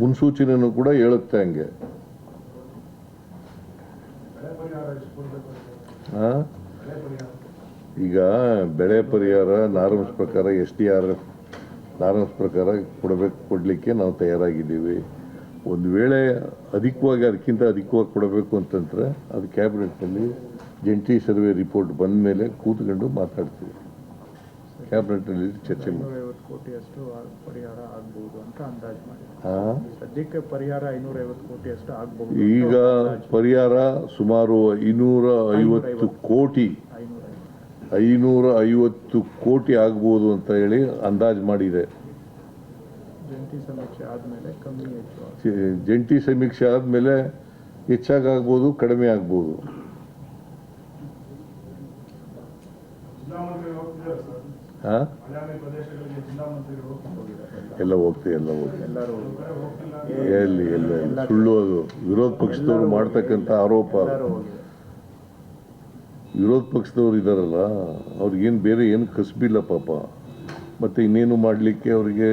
ಮುನ್ಸೂಚನೆಯನ್ನು ಕೂಡ ಹೇಳುತ್ತೆ ಹಂಗೆ. ಈಗ ಬೆಳೆ ಪರಿಹಾರ ನಾರ್ಮ್ಸ್ ಪ್ರಕಾರ SDRF ನಾರ್ಮ್ಸ್ ಪ್ರಕಾರ ಕೊಡಲಿಕ್ಕೆ ನಾವು ತಯಾರಾಗಿದ್ದೀವಿ. ಒಂದು ವೇಳೆ ಅಧಿಕವಾಗಿ ಅದಕ್ಕಿಂತ ಅಧಿಕವಾಗಿ ಕೊಡಬೇಕು ಅಂತಂದರೆ ಅದು ಕ್ಯಾಬಿನೆಟ್ನಲ್ಲಿ ಜಂಟಿ ಸರ್ವೆ ರಿಪೋರ್ಟ್ ಬಂದ ಮೇಲೆ ಕೂತ್ಕೊಂಡು ಮಾತಾಡ್ತೀವಿ. ಕ್ಯಾಬಿನೆಟ್ನಲ್ಲಿ ಚರ್ಚೆ ಮಾಡಿ 550 ಕೋಟಿಯಷ್ಟು ಪರಿಹಾರ ಆಗ್ಬಹುದು ಅಂತ ಅಂದಾಜು ಮಾಡಿ. ಸದ್ಯಕ್ಕೆ ಪರಿಹಾರ 550 ಕೋಟಿಯಷ್ಟು ಆಗ್ಬಹುದು. ಈಗ ಪರಿಹಾರ ಸುಮಾರು 550 ಕೋಟಿ 550 ಕೋಟಿ ಆಗ್ಬೋದು ಅಂತ ಹೇಳಿ ಅಂದಾಜು ಮಾಡಿದೆ. ಜಂಟಿ ಸಮೀಕ್ಷೆ ಆದಮೇಲೆ ಕಮ್ಮಿ ಹೆಚ್ಚು, ಜಂಟಿ ಸಮೀಕ್ಷೆ ಆದಮೇಲೆ ಹೆಚ್ಚಾಗ್ಬೋದು, ಕಡಿಮೆ ಆಗ್ಬೋದು. ಎಲ್ಲ ಹೋಗ್ತೀವಿ ಎಲ್ಲಿ ಸುಳ್ಳು. ಅದು ವಿರೋಧ ಪಕ್ಷದವರು ಮಾಡ್ತಕ್ಕಂಥ ಆರೋಪ. ವಿರೋಧ ಪಕ್ಷದವ್ರು ಇದ್ದಾರಲ್ಲ, ಅವ್ರಿಗೇನು ಬೇರೆ ಏನು ಕಸಬಿಲ್ಲ ಪಾಪ. ಮತ್ತು ಇನ್ನೇನು ಮಾಡಲಿಕ್ಕೆ ಅವರಿಗೆ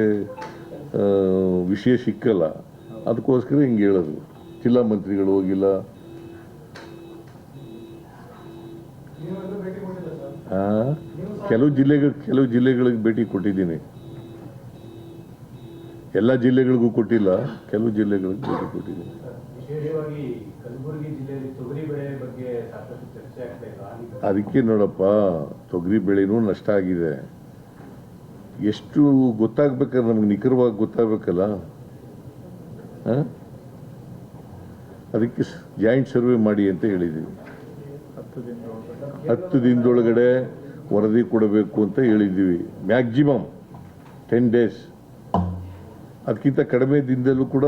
ವಿಷಯ ಸಿಕ್ಕಲ್ಲ. ಅದಕ್ಕೋಸ್ಕರ ಹಿಂಗೆ ಹೇಳೋದು. ಜಿಲ್ಲಾ ಮಂತ್ರಿಗಳು ಹೋಗಿಲ್ಲ. ಕೆಲವು ಜಿಲ್ಲೆಗಳಿಗೆ ಭೇಟಿ ಕೊಟ್ಟಿದ್ದೀನಿ. ಎಲ್ಲ ಜಿಲ್ಲೆಗಳಿಗೂ ಕೊಟ್ಟಿಲ್ಲ, ಕೆಲವು ಜಿಲ್ಲೆಗಳಿಗೆ ಭೇಟಿ ಕೊಟ್ಟಿದ್ದೀನಿ. ಅದಕ್ಕೆ ನೋಡಪ್ಪ, ತೊಗರಿ ಬೆಳೆನೂ ನಷ್ಟ ಆಗಿದೆ. ಎಷ್ಟು ಗೊತ್ತಾಗ್ಬೇಕಾದ್ರೆ ನಮ್ಗೆ ನಿಖರವಾಗಿ ಗೊತ್ತಾಗಬೇಕಲ್ಲ. ಅದಕ್ಕೆ ಜಾಯಿಂಟ್ ಸರ್ವೆ ಮಾಡಿ ಅಂತ ಹೇಳಿದ್ದೀವಿ. 10 ದಿನದೊಳಗಡೆ ವರದಿ ಕೊಡಬೇಕು ಅಂತ ಹೇಳಿದ್ದೀವಿ. Maximum 10 days. ಅದಕ್ಕಿಂತ ಕಡಿಮೆ ದಿನದಲ್ಲೂ ಕೂಡ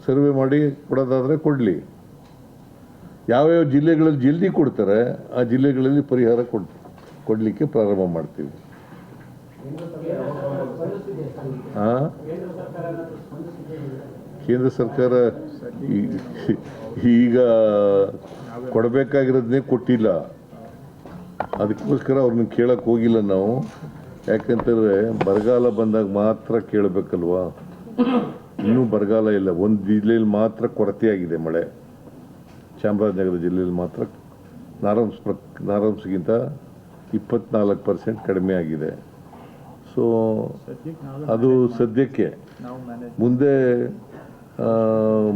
ಸರ್ವೆ ಮಾಡಿ ಕೊಡೋದಾದರೆ ಕೊಡಲಿ. ಯಾವ್ಯಾವ ಜಿಲ್ಲೆಗಳಲ್ಲಿ ಜಲ್ದಿ ಕೊಡ್ತಾರೆ ಆ ಜಿಲ್ಲೆಗಳಲ್ಲಿ ಪರಿಹಾರ ಕೊಡಲಿಕ್ಕೆ ಪ್ರಾರಂಭ ಮಾಡ್ತೀವಿ. ಕೇಂದ್ರ ಸರ್ಕಾರ ಈಗ ಕೊಡಬೇಕಾಗಿರೋದನ್ನೇ ಕೊಟ್ಟಿಲ್ಲ. ಅದಕ್ಕೋಸ್ಕರ ಅವ್ರನ್ನ ಕೇಳಕ್ಕೆ ಹೋಗಿಲ್ಲ ನಾವು. ಯಾಕಂತಂದರೆ ಬರಗಾಲ ಬಂದಾಗ ಮಾತ್ರ ಕೇಳಬೇಕಲ್ವಾ. ಇನ್ನೂ ಬರಗಾಲ ಇಲ್ಲ. ಒಂದು ಜಿಲ್ಲೆಯಲ್ಲಿ ಮಾತ್ರ ಕೊರತೆಯಾಗಿದೆ ಮಳೆ. ಚಾಮರಾಜನಗರ ಜಿಲ್ಲೆಯಲ್ಲಿ ಮಾತ್ರ ನಾರ್ಮ್ಸ್ಗಿಂತ 24% ಕಡಿಮೆ ಆಗಿದೆ. ಸೊ ಅದು ಸದ್ಯಕ್ಕೆ. ಮುಂದೆ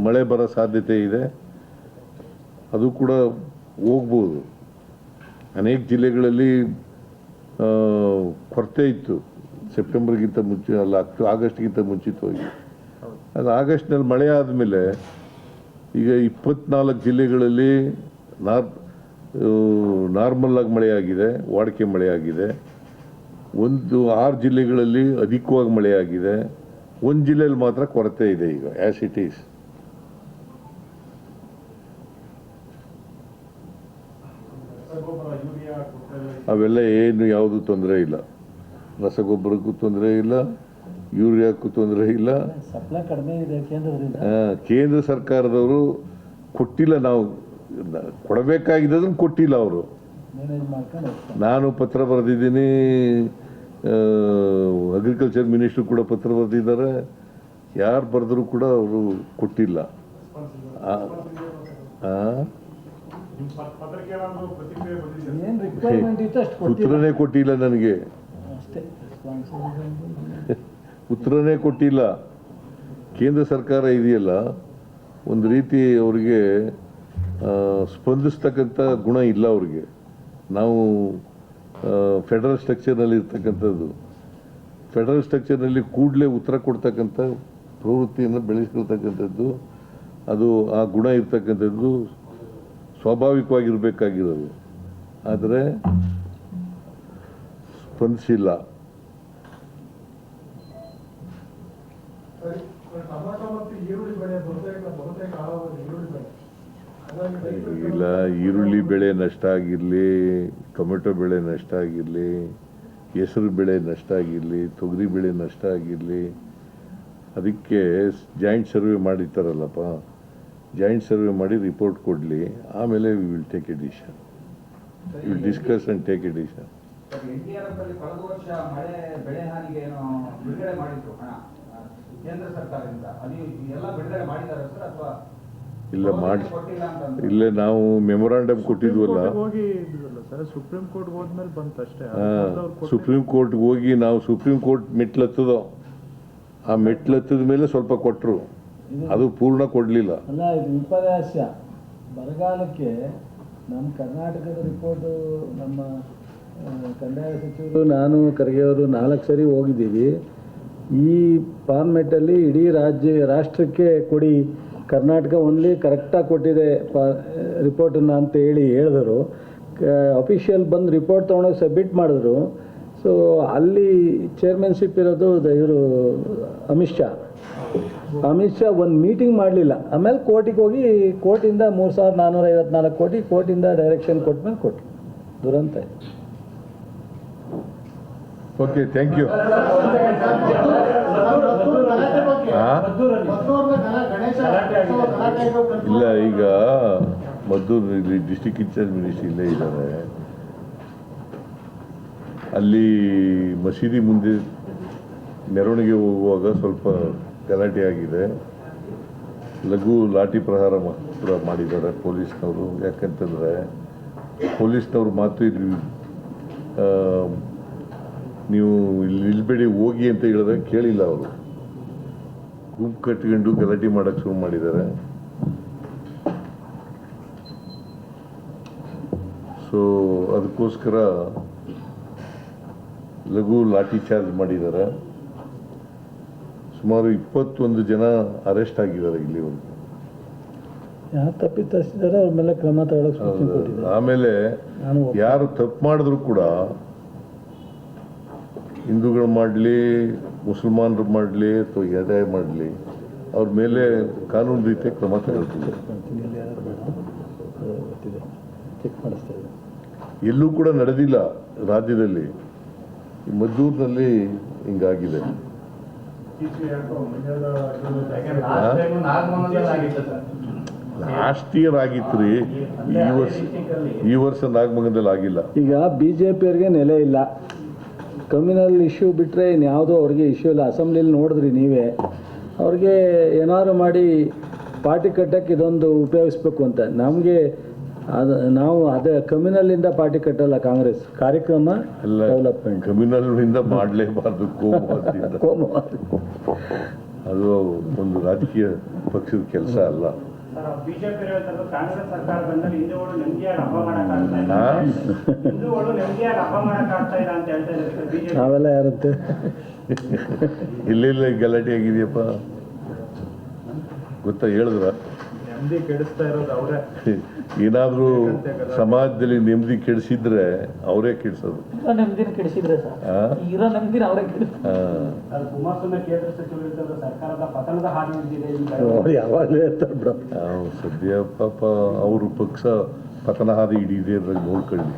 ಮಳೆ ಬರೋ ಸಾಧ್ಯತೆ ಇದೆ. ಅದು ಕೂಡ ಹೋಗ್ಬೋದು. ಅನೇಕ ಜಿಲ್ಲೆಗಳಲ್ಲಿ ಕೊರತೆ ಇತ್ತು ಸೆಪ್ಟೆಂಬರ್ಗಿಂತ ಮುಂಚೆ, ಅಲ್ಲ ಆಗಸ್ಟ್ಗಿಂತ ಮುಂಚಿತವಾಗಿ. ಅದು ಆಗಸ್ಟ್ನಲ್ಲಿ ಮಳೆ ಆದಮೇಲೆ ಈಗ 24 ಜಿಲ್ಲೆಗಳಲ್ಲಿ ನಾರ್ಮಲ್ ಆಗಿ ಮಳೆಯಾಗಿದೆ, ವಾಡಿಕೆ ಮಳೆಯಾಗಿದೆ. 6 ಜಿಲ್ಲೆಗಳಲ್ಲಿ ಅಧಿಕವಾಗಿ ಮಳೆಯಾಗಿದೆ. ಒಂದು ಜಿಲ್ಲೆಯಲ್ಲಿ ಮಾತ್ರ ಕೊರತೆ ಇದೆ ಈಗ, ಆ್ಯಸ್ ಇಟ್ ಈಸ್. ಅವೆಲ್ಲ ಏನು ಯಾವುದು ತೊಂದರೆ ಇಲ್ಲ. ರಸಗೊಬ್ಬರಕ್ಕೂ ತೊಂದರೆ ಇಲ್ಲ, ಯೂರಿಯಾಕ್ಕೂ ತೊಂದರೆ ಇಲ್ಲ. ಕೇಂದ್ರ ಸರ್ಕಾರದವರು ಕೊಟ್ಟಿಲ್ಲ. ನಾವು ಕೊಡಬೇಕಾಗಿದ್ದದನ್ನು ಕೊಟ್ಟಿಲ್ಲ ಅವರು. ನಾನು ಪತ್ರ ಬರೆದಿದ್ದೀನಿ, ಅಗ್ರಿಕಲ್ಚರ್ ಮಿನಿಸ್ಟ್ರು ಕೂಡ ಪತ್ರ ಬರೆದಿದ್ದಾರೆ. ಯಾರು ಬರೆದರೂ ಕೂಡ ಅವರು ಕೊಟ್ಟಿಲ್ಲ. ಉತ್ತರನೇ ಕೊಟ್ಟಿಲ್ಲ ನನಗೆ. ಉತ್ತರನೇ ಕೊಟ್ಟಿಲ್ಲ. ಕೇಂದ್ರ ಸರ್ಕಾರ ಇದೆಯಲ್ಲ, ಒಂದು ರೀತಿ ಅವರಿಗೆ ಸ್ಪಂದಿಸ್ತಕ್ಕಂಥ ಗುಣ ಇಲ್ಲ ಅವ್ರಿಗೆ. ನಾವು ಫೆಡರಲ್ ಸ್ಟ್ರಕ್ಚರ್ನಲ್ಲಿ ಇರ್ತಕ್ಕಂಥದ್ದು. ಫೆಡರಲ್ ಸ್ಟ್ರಕ್ಚರ್ನಲ್ಲಿ ಕೂಡಲೇ ಉತ್ತರ ಕೊಡ್ತಕ್ಕಂಥ ಪ್ರವೃತ್ತಿಯನ್ನು ಬೆಳೆಸ್ಕೊಳ್ತಕ್ಕಂಥದ್ದು, ಅದು ಆ ಗುಣ ಇರ್ತಕ್ಕಂಥದ್ದು ಸ್ವಾಭಾವಿಕವಾಗಿರಬೇಕಾಗಿರೋದು. ಆದರೆ ಸ್ಪಂದಿಸಿಲ್ಲ. ಇಲ್ಲ, ಈರುಳ್ಳಿ ಬೆಳೆ ನಷ್ಟ ಆಗಿರಲಿ, ಟೊಮೆಟೊ ಬೆಳೆ ನಷ್ಟ ಆಗಿರಲಿ, ಹೆಸರು ಬೆಳೆ ನಷ್ಟ ಆಗಿರಲಿ, ತೊಗರಿ ಬೆಳೆ ನಷ್ಟ ಆಗಿರಲಿ, ಅದಕ್ಕೆ ಜಾಯಿಂಟ್ ಸರ್ವೆ ಮಾಡಿರ್ತಾರಲ್ಲಪ್ಪ, ಜಾಯಿಂಟ್ ಸರ್ವೆ ಮಾಡಿ ರಿಪೋರ್ಟ್ ಕೊಡಲಿ. ಆಮೇಲೆ we will take A decision. Will discuss and take A decision. ಕೇಂದ್ರ ಸರ್ಕಾರದಿಂದ ಅದು ಎಲ್ಲ ಬಿಡುಗಡೆ ಮಾಡಿದ್ದಾರೆ ಸರ್ ಅಥವಾ ಇಲ್ಲ ಮಾಡಿ ಕೊಟ್ಟಿಲ್ಲ ಅಂತ ಇಲ್ಲೇ ನಾವು ಮೆಮೊರಾಂಡಮ್ ಕೊಟ್ಟಿದ್ವಲ್ಲ, ಹೋಗಿ ಇದ್ವಲ್ಲ ಸರ್, ಸುಪ್ರೀಂ ಕೋರ್ಟ್ ಹೋದ್ಮೇಲೆ ಬಂತಷ್ಟೇ. ಸುಪ್ರೀಂ ಕೋರ್ಟ್ಗೆ ಹೋಗಿ ನಾವು ಸುಪ್ರೀಂ ಕೋರ್ಟ್ ಮೆಟ್ಲತ್ತದೋ, ಆ ಮೆಟ್ಲತ್ತದ ಮೇಲೆ ಸ್ವಲ್ಪ ಕೊಟ್ಟರು, ಅದು ಪೂರ್ಣ ಕೊಡಲಿಲ್ಲ. ಅಲ್ಲ, ಇದು ವಿಪರ್ಯಾಸ. ಬರಗಾಲಕ್ಕೆ ನಮ್ಮ ಕರ್ನಾಟಕದ ರಿಪೋರ್ಟು ನಮ್ಮ ಕಂದಾಯ ಸಚಿವರು ನಾನು ಖರ್ಗೆಯವರು 4 ಸರಿ ಹೋಗಿದ್ದೀವಿ. ಈ ಫಾರ್ಮೆಟಲ್ಲಿ ಇಡೀ ರಾಷ್ಟ್ರಕ್ಕೆ ಕೊಡಿ, ಕರ್ನಾಟಕ ಓನ್ಲಿ ಕರೆಕ್ಟಾಗಿ ಕೊಟ್ಟಿದೆ ರಿಪೋರ್ಟನ್ನು ಅಂತ ಹೇಳಿದರು. ಅಫಿಷಿಯಲ್ ಬಂದು ರಿಪೋರ್ಟ್ ತೊಗೊಂಡೋಗಿ ಸಬ್ಮಿಟ್ ಮಾಡಿದ್ರು. ಸೊ ಅಲ್ಲಿ ಚೇರ್ಮನ್ಶಿಪ್ ಇರೋದು ಇವರು ಅಮಿತ್ ಶಾ ಒಂದು ಮೀಟಿಂಗ್ ಮಾಡಲಿಲ್ಲ. ಆಮೇಲೆ ಕೋರ್ಟಿಗೆ ಹೋಗಿ ಕೋರ್ಟಿಂದ 3,454 ಕೋಟಿ ಕೋರ್ಟಿಂದ ಡೈರೆಕ್ಷನ್ ಕೊಟ್ಮೇಲೆ ಕೊಟ್ಟರು. ದುರಂತ. Okay, thank you. ಇಲ್ಲ, ಈಗ ಮದ್ದೂರಿನಲ್ಲಿ ಡಿಸ್ಟಿಕ್ ಇನ್ಚಾರ್ಜ್ ಮಿನಿಸ್ಟರ್ ಇಲ್ಲೇ ಇದ್ದಾರೆ. ಅಲ್ಲಿ ಮಸೀದಿ ಮುಂದೆ ಮೆರವಣಿಗೆ ಹೋಗುವಾಗ ಸ್ವಲ್ಪ ಗಲಾಟೆ ಆಗಿದೆ. ಲಘು ಲಾಠಿ ಪ್ರಹಾರ ಕೂಡ ಮಾಡಿದ್ದಾರೆ ಪೊಲೀಸ್ನವರು. ಯಾಕಂತಂದರೆ ಪೊಲೀಸ್ನವ್ರ ಮಾತು ಇಲ್ಲಿ ನೀವು ಇಲ್ಲಿ ನಿಲ್ಬೇಡಿ ಹೋಗಿ ಅಂತ ಹೇಳಿದ್ರೆ ಕೇಳಿಲ್ಲ. ಅವರು ಗುಂಪು ಕಟ್ಕೊಂಡು ಗಲಾಟೆ ಮಾಡೋಕ್ಕೆ ಶುರು ಮಾಡಿದ್ದಾರೆ. ಸೊ ಅದಕ್ಕೋಸ್ಕರ ಲಘು ಲಾಠಿ ಚಾರ್ಜ್ ಮಾಡಿದ್ದಾರೆ. ಸುಮಾರು 21 ಜನ ಅರೆಸ್ಟ್ ಆಗಿದ್ದಾರೆ ಇಲ್ಲಿವರೆಗೂ. ಯಾರು ತಪ್ಪಿತಸ್ಥಿದ್ದಾರೆ ಅವ್ರ ಮೇಲೆ ಕ್ರಮ ತಗೊಳ್ಳೋಕೆ ಸೂಚನೆ ಕೊಟ್ಟಿದ್ದಾರೆ. ಆಮೇಲೆ ಯಾರು ತಪ್ಪು ಮಾಡಿದ್ರು ಕೂಡ ಹಿಂದೂಗಳು ಮಾಡಲಿ, ಮುಸಲ್ಮಾನರು ಮಾಡಲಿ ಅಥವಾ ಯಾರೇ ಮಾಡಲಿ, ಅವ್ರ ಮೇಲೆ ಕಾನೂನು ರೀತಿಯ ಕ್ರಮ ತಗೊಳ್ತಿದೆ. ಚೆಕ್ ಮಾಡಿಸ್ತಾ ಇದೆ. ಎಲ್ಲೂ ಕೂಡ ನಡೆದಿಲ್ಲ ರಾಜ್ಯದಲ್ಲಿ. ಈ ಮದ್ದೂರಿನಲ್ಲಿ ಹಿಂಗಾಗಿದೆ. ಲಾಸ್ಟ್ ಇಯರ್ ಆಗಿತ್ತು ರೀ. ಈ ವರ್ಷ ನಾಗಮಂಗಲದಲ್ಲಿ ಆಗಿಲ್ಲ. ಈಗ BJP-ಅವ್ರಿಗೆ ನೆಲೆ ಇಲ್ಲ. ಕಮ್ಯುನಲ್ ಇಶ್ಯೂ ಬಿಟ್ಟರೆ ಇನ್ಯಾವುದೋ ಅವ್ರಿಗೆ ಇಶ್ಯೂ ಇಲ್ಲ. ಅಸೆಂಬ್ಲಿಲಿ ನೋಡಿದ್ರಿ ನೀವೇ. ಅವ್ರಿಗೆ ಏನಾದ್ರು ಮಾಡಿ ಪಾರ್ಟಿ ಕಟ್ಟಕ್ಕೆ ಇದೊಂದು ಉಪಯೋಗಿಸ್ಬೇಕು ಅಂತ. ನಮಗೆ ನಾವು ಅದೇ ಕಮ್ಯುನಲ್ಲಿಂದ ಪಾರ್ಟಿ ಕಟ್ಟಲ್ಲ. ಕಾಂಗ್ರೆಸ್ ಕಾರ್ಯಕ್ರಮ ಡೆವಲಪ್ಮೆಂಟ್ ಕಮ್ಯುನಲ್ನಿಂದ ಮಾಡಲೇಬಾರ್ದು. ಕೋಮುವಾದ ಅದು ಒಂದು ರಾಜಕೀಯ ಪಕ್ಷದ ಕೆಲಸ ಅಲ್ಲ. ಬಿಜೆಪಿ ಕಾಂಗ್ರೆಸ್ ಸರ್ಕಾರ ಬಂದಲ್ಲಿ ಹಿಂದೂಗಳು ನೆಮ್ಮದಿಯಾಗಿ ಹಬ್ಬ ಮಾಡಕ್ಕಾಗ್ತಾ ಇಲ್ಲ, ಹಿಂದೂಗಳು ನೆಮ್ಮದಿಯಾಗಿ ಹಬ್ಬ ಮಾಡಕ್ಕಾಗ್ತಾ ಇಲ್ಲ ಅಂತ ಹೇಳ್ತಾ ಇದ್ದಾರೆ ಬಿಜೆಪಿ. ನಾವೆಲ್ಲ ಯಾರುತ್ತೆ ಇಲ್ಲೆಲ್ಲ ಗಲಾಟೆ ಆಗಿದೆಯಪ್ಪ ಗೊತ್ತಾ? ಹೇಳಿದ್ರ ನೆಮ್ಮದಿ ಕೆಡಿಸ್ತಾ ಇರೋದು ಅವರೇ. ಏನಾದರೂ ಸಮಾಜದಲ್ಲಿ ನೆಮ್ಮದಿ ಕೆಡಿಸಿದ್ರೆ ಅವರೇ ಕೆಡಿಸೋದು. ನೆಮ್ಮದಿನ ಕೆಡಿಸಿದ್ರೆ ಸರ್, ಇರೋ ನೆಮ್ಮದಿನ ಅವರೇ ಕುಮಾರಸ್ವಾಮಿ ಕೇಂದ್ರ ಸಚಿವರು ಸರ್ಕಾರದ ಪತನದ ಹಾದಿ ಹಿಡಿದಿದೆ ಯಾವಾಗಲೂ ಹೇಳ್ತಾರೆ ಬಿಡ. ಸದ್ಯ ಪಾಪ ಅವರು ಪಕ್ಷ ಪತನ ಹಾದಿ ಹಿಡಿದೆ ಅಂತ ನೋಡ್ಕೊಳ್ಳಿ.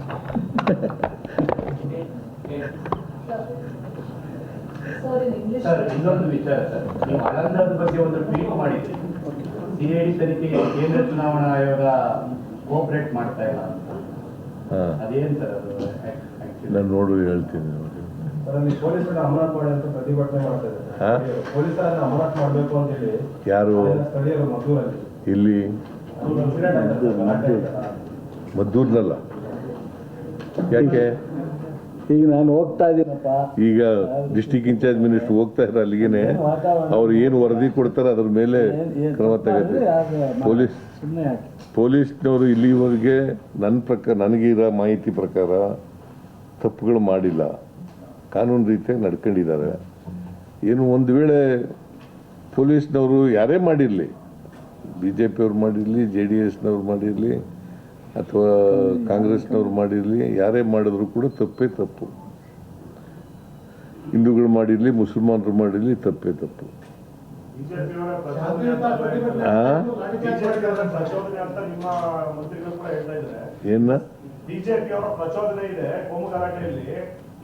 ಸರ್, ಇನ್ನೊಂದು ವಿಚಾರ ಸರ್, ನೀವು ಆಳಂದದ ಬಗ್ಗೆ ಒಂದು ಟ್ವೀಟ್ ಮಾಡಿದ್ರಿ. CID ತನಿಖೆಗೆ ಕೇಂದ್ರ ಚುನಾವಣಾ ಆಯೋಗ ಕೋಆಪರೇಟ್ ಮಾಡ್ತಾ ಇಲ್ಲ ಅಂತ. ಅದೇನು ಸರ್ ಅದು? ನಾನು ನೋಡು ಹೇಳ್ತೀನಿ. ಪೊಲೀಸರನ್ನ ಅಮಾನತ್ ಮಾಡಿ ಅಂತ ಪ್ರತಿಭಟನೆ ಮಾಡ್ತಾ ಇದ್ದಾರೆ. ಪೊಲೀಸರನ್ನ ಅಮಾನತ್ ಮಾಡಬೇಕು ಅಂತ ಹೇಳಿ ಯಾರು? ಸ್ಥಳೀಯರು ಮದ್ದೂರಲ್ಲಿ. ಇಲ್ಲಿ ಮದ್ದೂರ್ನಲ್ಲ. ಯಾಕೆ? ಈಗ ನಾನು ಹೋಗ್ತಾ ಇದ್ದೀನಪ್ಪ. ಈಗ ಡಿಸ್ಟಿಕ್ ಇನ್ಚಾರ್ಜ್ ಮಿನಿಸ್ಟರ್ ಹೋಗ್ತಾ ಇದ್ದಾರೆ ಅಲ್ಲಿಗೇನೆ. ಅವ್ರು ಏನು ವರದಿ ಕೊಡ್ತಾರೆ ಅದ್ರ ಮೇಲೆ ಕ್ರಮ ತಗತ್ತೆ. ಪೊಲೀಸ್ನವರು ಇಲ್ಲಿವರೆಗೆ ನನಗಿರೋ ಮಾಹಿತಿ ಪ್ರಕಾರ ತಪ್ಪುಗಳು ಮಾಡಿಲ್ಲ, ಕಾನೂನು ರೀತಿಯಾಗಿ ನಡ್ಕೊಂಡಿದ್ದಾರೆ. ಏನು ಒಂದು ವೇಳೆ ಪೊಲೀಸ್ನವರು ಯಾರೇ ಮಾಡಿರಲಿ, BJP ಅವ್ರು ಮಾಡಿರಲಿ, JDSನವ್ರು ಮಾಡಿರಲಿ ಅಥವಾ ಕಾಂಗ್ರೆಸ್ನವ್ರು ಮಾಡಿರಲಿ, ಯಾರೇ ಮಾಡಿದ್ರು ಕೂಡ ತಪ್ಪೇ ತಪ್ಪು. ಹಿಂದೂಗಳು ಮಾಡಿರಲಿ, ಮುಸಲ್ಮಾನರು ಮಾಡಿರಲಿ, ತಪ್ಪೇ ತಪ್ಪು. ಏನ ಬಿಜೆಪಿ ಅವರ ಪ್ರಚೋದನೆ ಇದೆ ಕೋಮು ಗಲಾಟೆಯಲ್ಲಿ.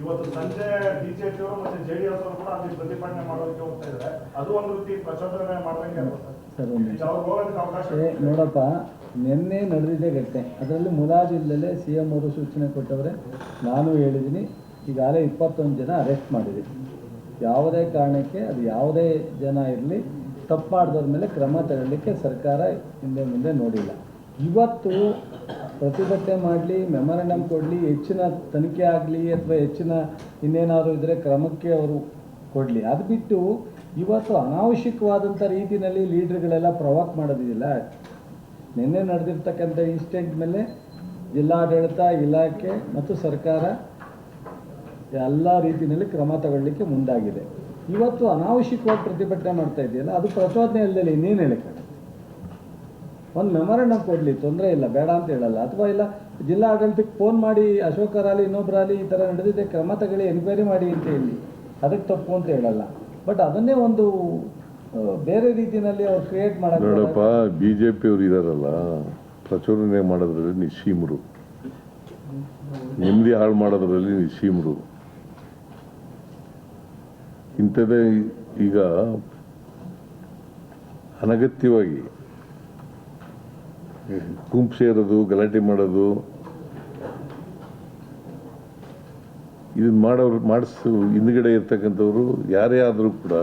ಇವತ್ತು ಸಂಜೆ ಬಿಜೆಪಿ ಅವರು ಮತ್ತೆ JDS ಅವರು ಕೂಡ ಅಲ್ಲಿ ಪ್ರತಿಭಟನೆ ಮಾಡೋದಕ್ಕೆ ಹೋಗ್ತಾ ಇದ್ದಾರೆ. ಅದು ಒಂದು ರೀತಿ ಪ್ರಚೋದನೆ ಮಾಡ್ದಂಗೆ ನೋಡಪ್ಪ, ನಿನ್ನೆ ನಡೆದಿದೆ ಘಟನೆ. ಅದರಲ್ಲಿ ಮುಲಾಜಿಲ್ಲದೆ CM ಅವರು ಸೂಚನೆ ಕೊಟ್ಟವ್ರೆ. ನಾನು ಹೇಳಿದ್ದೀನಿ, ಈಗಾಗಲೇ 21 ಜನ ಅರೆಸ್ಟ್ ಮಾಡಿದ್ದೀನಿ. ಯಾವುದೇ ಕಾರಣಕ್ಕೆ ಅದು ಯಾವುದೇ ಜನ ಇರಲಿ ತಪ್ಪು ಮಾಡಿದವ್ರ ಮೇಲೆ ಕ್ರಮ ತಗೊಳ್ಳಿಕ್ಕೆ ಸರ್ಕಾರ ಹಿಂದೆ ಮುಂದೆ ನೋಡಿಲ್ಲ. ಇವತ್ತು ಪ್ರತಿಭಟನೆ ಮಾಡಲಿ, ಮೆಮೊರಂಡಮ್ ಕೊಡಲಿ, ಹೆಚ್ಚಿನ ತನಿಖೆ ಆಗಲಿ ಅಥವಾ ಹೆಚ್ಚಿನ ಇನ್ನೇನಾದರೂ ಇದ್ದರೆ ಕ್ರಮಕ್ಕೆ ಅವರು ಕೊಡಲಿ. ಅದು ಬಿಟ್ಟು ಇವತ್ತು ಅನಾವಶ್ಯಕವಾದಂಥ ರೀತಿಯಲ್ಲಿ ಲೀಡ್ರ್ಗಳೆಲ್ಲ ಪ್ರವಾಕ್ ಮಾಡೋದಿಲ್ಲ. ನಿನ್ನೆ ನಡೆದಿರ್ತಕ್ಕಂಥ ಇನ್ಸಿಡೆಂಟ್ ಮೇಲೆ ಜಿಲ್ಲಾಡಳಿತ, ಇಲಾಖೆ ಮತ್ತು ಸರ್ಕಾರ ಎಲ್ಲ ರೀತಿಯಲ್ಲಿ ಕ್ರಮ ತಗೊಳ್ಳಿಕ್ಕೆ ಮುಂದಾಗಿದೆ. ಇವತ್ತು ಅನಾವಶ್ಯಕವಾಗಿ ಪ್ರತಿಭಟನೆ ಮಾಡ್ತಾ ಇದೆಯಲ್ಲ, ಅದು ಪ್ರಚೋದನೆ ಇಲ್ಲದೆ ಇನ್ನೇನು ಹೇಳಕ್ಕೆ ಒಂದು ಮೆಮೊರಂಡಮ್ ಕೊಡಲಿ, ತೊಂದರೆ ಇಲ್ಲ, ಬೇಡ ಅಂತ ಹೇಳಲ್ಲ. ಅಥವಾ ಇಲ್ಲ ಜಿಲ್ಲಾಡಳಿತಕ್ಕೆ ಫೋನ್ ಮಾಡಿ ಅಶೋಕರಾಗಲಿ ಇನ್ನೊಬ್ಬರಾಗಲಿ ಈ ಥರ ನಡೆದಿದೆ, ಕ್ರಮ ತಗೊಳ್ಳಿ, ಎನ್ಕ್ವೈರಿ ಮಾಡಿ ಅಂತ ಹೇಳಿ, ಅದಕ್ಕೆ ತಪ್ಪು ಅಂತ ಹೇಳಲ್ಲ. ಬಟ್ ಅದನ್ನೇ ಒಂದು ಬೇರೆ ರೀತಿಯಲ್ಲಿ ಅವ್ರು ಕ್ರಿಯೇಟ್ ಮಾಡೋದು. ನೋಡಪ್ಪ, BJP ಅವ್ರು ಇದಾರಲ್ಲ, ಪ್ರಚೋದನೆ ಮಾಡೋದ್ರಲ್ಲಿ ನಿಸ್ಸೀಮರು, ನೆಮ್ಮದಿ ಹಾಳು ಮಾಡೋದ್ರಲ್ಲಿ ನಿಸ್ಸೀಮರು. ಇಂಥದ್ದೇ ಈಗ ಅನಗತ್ಯವಾಗಿ ಗುಂಪು ಸೇರೋದು, ಗಲಾಟೆ ಮಾಡೋದು, ಇದನ್ನ ಮಾಡಿಸು ಹಿಂದ್ಗಡೆ ಇರ್ತಕ್ಕಂಥವ್ರು ಯಾರೇ ಆದರೂ ಕೂಡ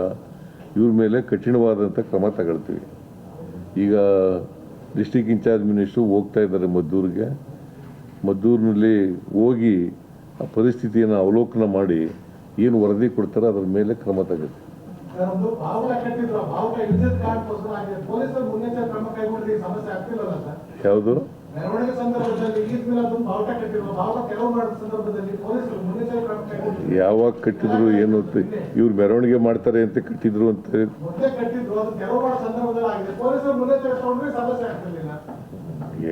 ಇವ್ರ ಮೇಲೆ ಕಠಿಣವಾದಂಥ ಕ್ರಮ ತಗೊಳ್ತೀವಿ. ಈಗ ಡಿಸ್ಟ್ರಿಕ್ಟ್ ಇನ್ಚಾರ್ಜ್ ಮಿನಿಸ್ಟ್ರು ಹೋಗ್ತಾ ಇದ್ದಾರೆ ಮದ್ದೂರಿಗೆ. ಮದ್ದೂರಿನಲ್ಲಿ ಹೋಗಿ ಆ ಪರಿಸ್ಥಿತಿಯನ್ನು ಅವಲೋಕನ ಮಾಡಿ ಏನು ವರದಿ ಕೊಡ್ತಾರೆ ಅದರ ಮೇಲೆ ಕ್ರಮ ತಗೊಳ್ತೀವಿ. ಒಂದು ಬಾವುಟ ಕಟ್ಟಿದ್ರು, ಬಾವುಟ ಇಜ್ಜತ್ ಕಾರಣಕ್ಕೋಸ್ಕರ ಪೊಲೀಸರು ಮುನ್ನೆಚ್ಚರಿಕೆ ಕ್ರಮ ಕೈಗೊಂಡ್ರೆ ಈ ಸಮಸ್ಯೆ ಆಗ್ತಿಲ್ಲಲ್ಲ ಸರ್? ಯಾವುದು ಮೆರವಣಿಗೆ ಸಂದರ್ಭದಲ್ಲಿ ಈದ್ ಮಿಲಾದ್ ಬಾವುಟ ಕಟ್ಟಿರುವ ಬಾವುಟ ತೆರವು ಮಾಡಿದ ಸಂದರ್ಭದಲ್ಲಿ ಪೊಲೀಸರು ಮುನ್ನೆಚ್ಚರಿಕೆ ಕ್ರಮ ಕೈಗೊಂಡಿದ್ರು. ಯಾವಾಗ ಕಟ್ಟಿದ್ರು ಏನು ಇವ್ರು ಮೆರವಣಿಗೆ ಮಾಡ್ತಾರೆ ಅಂತ ಕಟ್ಟಿದ್ರು ಅಂತ ಮೊದಲೇ ಕಟ್ಟಿದ್ರು, ಅದು ತೆರವು ಮಾಡೋ ಸಂದರ್ಭದಲ್ಲಿ ಆಗಿದೆ. ಪೊಲೀಸರು ಮುನ್ನೆಚ್ಚರಿಕೆ ತಗೊಂಡ್ರೆ ಸಮಸ್ಯೆ ಆಗ್ತಿರ್ಲಿಲ್ಲ.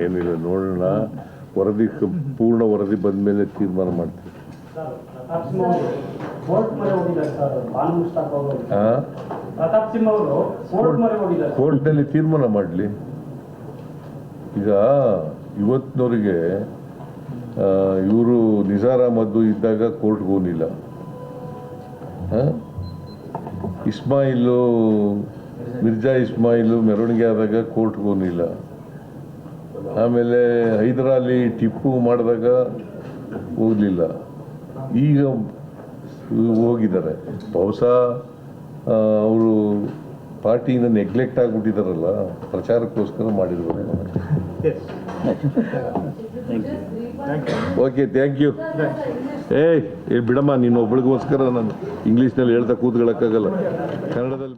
ಏನಿಲ್ಲ, ನೋಡೋಣ. ವರದಿ ಪೂರ್ಣ ವರದಿ ಬಂದ ಮೇಲೆ ತೀರ್ಮಾನ ಮಾಡ್ತೀವಿ. ಕೋರ್ಟ್ ಮೊರೆ ಹೋಗಿದ್ದಾರೆ ಸರ್, ಬಾನು ಮುಷ್ತಾಕ್ ಅವರು. ಹಾಂ, ಪ್ರತಾಪ್ ಸಿಂಹ ಅವರು ಕೋರ್ಟ್ ಮೊರೆ ಹೋಗಿದ್ದಾರೆ. ಕೋರ್ಟ್ನಲ್ಲಿ ತೀರ್ಮಾನ ಮಾಡಲಿ. ಈಗ ಇವತ್ತಿನವರಿಗೆ ಇವರು ನಿಜಾರ್ ಅಹಮದ್ ಇದ್ದಾಗ ಕೋರ್ಟ್ಗೆ ಹೋಗಿಲ್ಲ. ಇಸ್ಮಾಯಿಲು, ಮಿರ್ಜಾ ಇಸ್ಮಾಯಿಲು ಮೆರವಣಿಗೆ ಆದಾಗ ಕೋರ್ಟ್ಗೆ ಹೋಗಿಲ್ಲ. ಆಮೇಲೆ ಹೈದರಾಲಿ ಟಿಪ್ಪು ಮಾಡಿದಾಗ ಹೋಗಲಿಲ್ಲ. ಈಗ ಹೋಗಿದ್ದಾರೆ. ಬಹುಶಃ ಅವರು ಪಾರ್ಟಿನ ನೆಗ್ಲೆಕ್ಟ್ ಆಗಿಬಿಟ್ಟಿದ್ದಾರಲ್ಲ, ಪ್ರಚಾರಕ್ಕೋಸ್ಕರ ಮಾಡಿರ್ಬೋದು. Okay, thank you. ಬಿಡಮ್ಮ, ನೀನು ಒಬ್ಳಿಗೋಸ್ಕರ ನಾನು ಇಂಗ್ಲೀಷ್ನಲ್ಲಿ ಹೇಳ್ತಾ ಕೂತ್ಕೊಳ್ಳೋಕ್ಕಾಗಲ್ಲ, ಕನ್ನಡದಲ್ಲಿ